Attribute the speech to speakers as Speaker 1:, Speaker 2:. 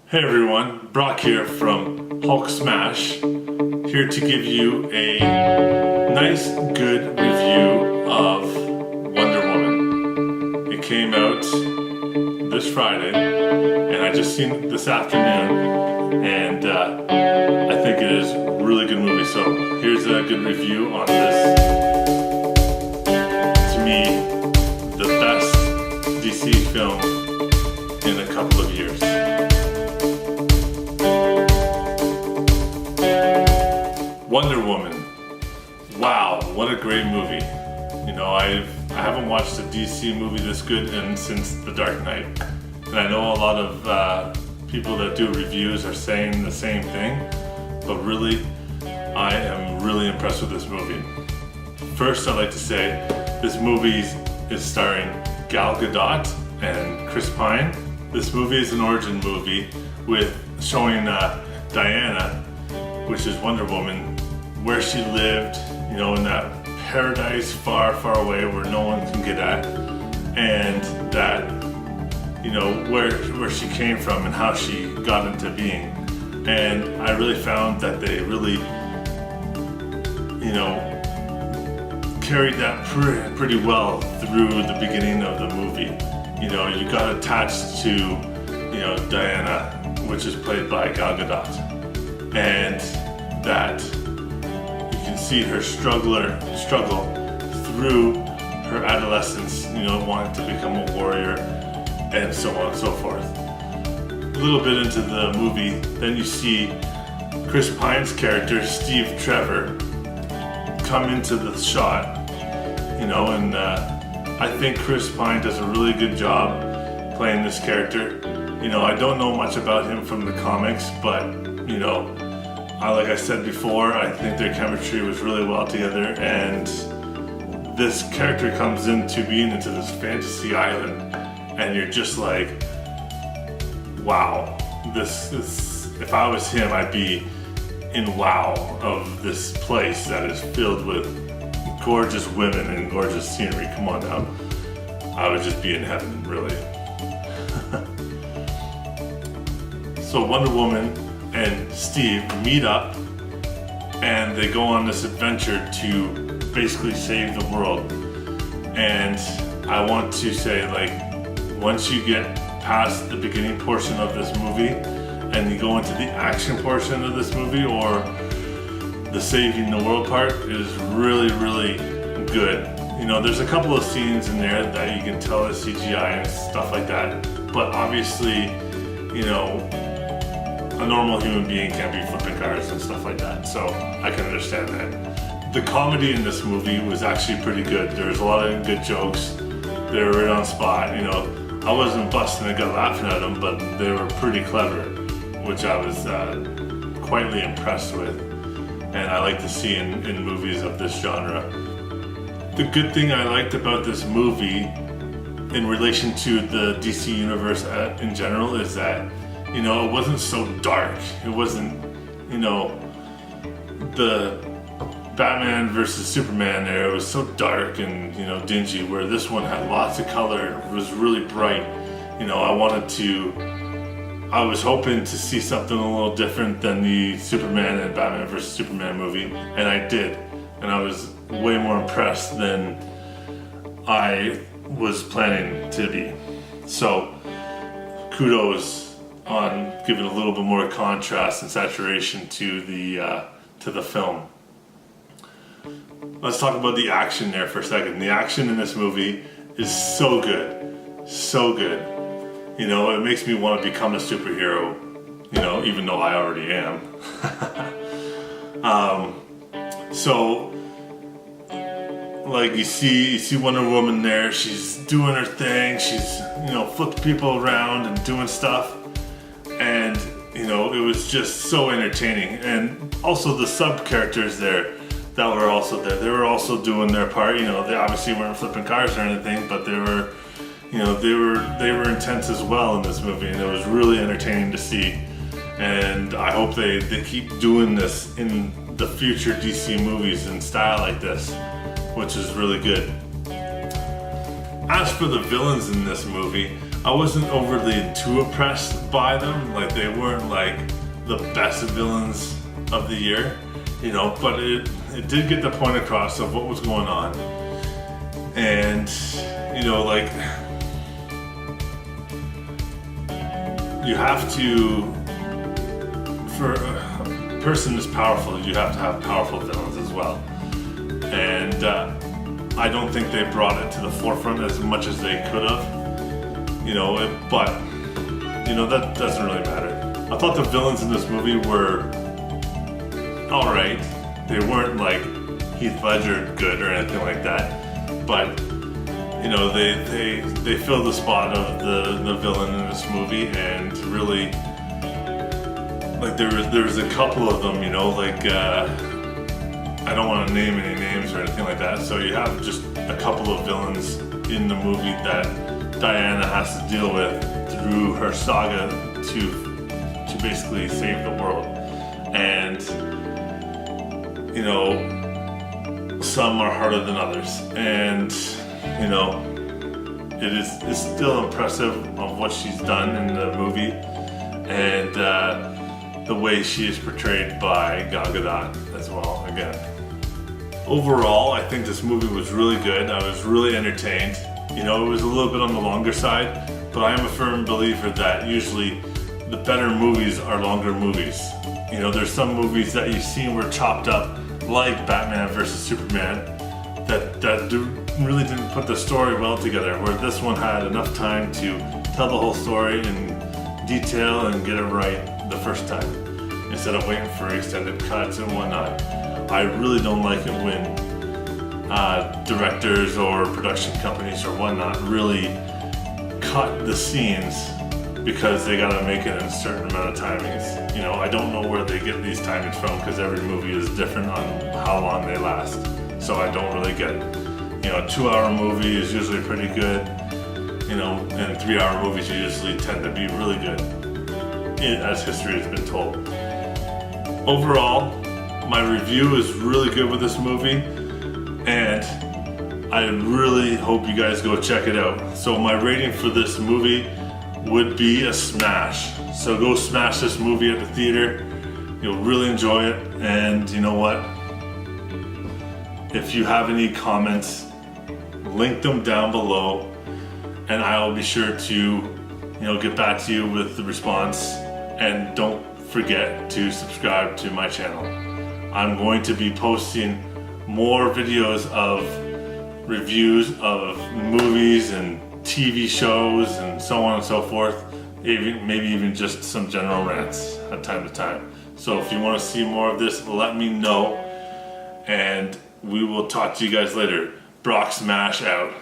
Speaker 1: Hey everyone, Brock here from Hulk Smash, here to give you a nice, good review of Wonder Woman. It came out this Friday, and I just seen it this afternoon, and I think it is a really good movie. So here's a good review on this. To me, the best DC film in a couple of years. Wonder Woman. Wow, what a great movie. You know, I haven't watched a DC movie this good since The Dark Knight. And I know a lot of people that do reviews are saying the same thing, but really, I am really impressed with this movie. First, I'd like to say this movie is starring Gal Gadot and Chris Pine. This movie is an origin movie with showing Diana, which is Wonder Woman, where she lived, you know, in that paradise far, far away where no one can get at, and that, you know, where she came from and how she got into being. And I really found that they really, you know, carried that pretty well through the beginning of the movie. You know, you got attached to, you know, Diana, which is played by Gal Gadot, and that you can see her struggle through her adolescence, you know, wanting to become a warrior and so on and so forth. A little bit into the movie, then you see Chris Pine's character, Trevor, come into the shot, you know, and I think Chris Pine does a really good job playing this character. You know, I don't know much about him from the comics, but, you know, like I said before, I think their chemistry was really well together, and this character comes into being into this fantasy island, and you're just like, wow, this if I was him, I'd be in wow of this place that is filled with gorgeous women and gorgeous scenery. Come on now. I would just be in heaven, really. So Wonder Woman and Steve meet up, and they go on this adventure to basically save the world. And I want to say, like, once you get past the beginning portion of this movie and you go into the action portion of this movie, or the saving the world part, is really, really good. You know, there's a couple of scenes in there that you can tell is CGI and stuff like that, but obviously, you know, a normal human being can't be flipping cars and stuff like that, so I can understand that. The comedy in this movie was actually pretty good. There was a lot of good jokes. They were right on spot, you know. I wasn't busting a gut laughing at them, but they were pretty clever, which I was quietly impressed with, and I like to see in movies of this genre. The good thing I liked about this movie in relation to the DC universe in general is that, you know, it wasn't so dark. It wasn't, you know, the Batman versus Superman there. It was so dark and, you know, dingy, where this one had lots of color. It was really bright. You know, I was hoping to see something a little different than the Superman and Batman versus Superman movie, and I did. And I was way more impressed than I was planning to be. So, kudos on giving a little bit more contrast and saturation to the film. Let's talk about the action there for a second. The action in this movie is so good, so good. You know, it makes me want to become a superhero, you know, even though I already am. So, like, you see Wonder Woman there, she's doing her thing, she's, you know, flipping people around and doing stuff. And, you know, it was just so entertaining. And also the sub-characters there that were also there, they were also doing their part. You know, they obviously weren't flipping cars or anything, but they were, you know, they were intense as well in this movie, and it was really entertaining to see. And I hope they keep doing this in the future DC movies in style like this, which is really good. As for the villains in this movie, I wasn't overly too impressed by them. Like, they weren't like the best villains of the year, you know, but it did get the point across of what was going on. And, you know, like, you have to, for a person as powerful, you have to have powerful villains as well. And I don't think they brought it to the forefront as much as they could have, you know, but, you know, that doesn't really matter. I thought the villains in this movie were alright. They weren't like Heath Ledger good or anything like that, but, you know, they filled the spot of the villain in this movie, and really, like, there was a couple of them, you know, like, I don't want to name any names or anything like that, so you have just a couple of villains in the movie that Diana has to deal with through her saga to basically save the world. And, you know, some are harder than others, and, you know, it's still impressive of what she's done in the movie, and the way she is portrayed by Gal Gadot as well, again. Overall, I think this movie was really good. I was really entertained. You know, it was a little bit on the longer side, but I am a firm believer that usually the better movies are longer movies. You know, there's some movies that you've seen were chopped up, like Batman vs. Superman, that really didn't put the story well together, where this one had enough time to tell the whole story in detail and get it right the first time, instead of waiting for extended cuts and whatnot. I really don't like it when directors or production companies or whatnot really cut the scenes because they gotta make it in a certain amount of timings. You know, I don't know where they get these timings from, because every movie is different on how long they last. So I don't really get it. You know, a 2-hour movie is usually pretty good, you know, and 3-hour movies usually tend to be really good, as history has been told. Overall, my review is really good with this movie, and I really hope you guys go check it out. So my rating for this movie would be a smash. So go smash this movie at the theater. You'll really enjoy it. And you know what? If you have any comments, link them down below, and I will be sure to, you know, get back to you with the response. And don't forget to subscribe to my channel. I'm going to be posting more videos of reviews of movies and TV shows and so on and so forth, maybe even just some general rants at time to time. So if you want to see more of this, let me know, and we will talk to you guys later. Brock Smash out.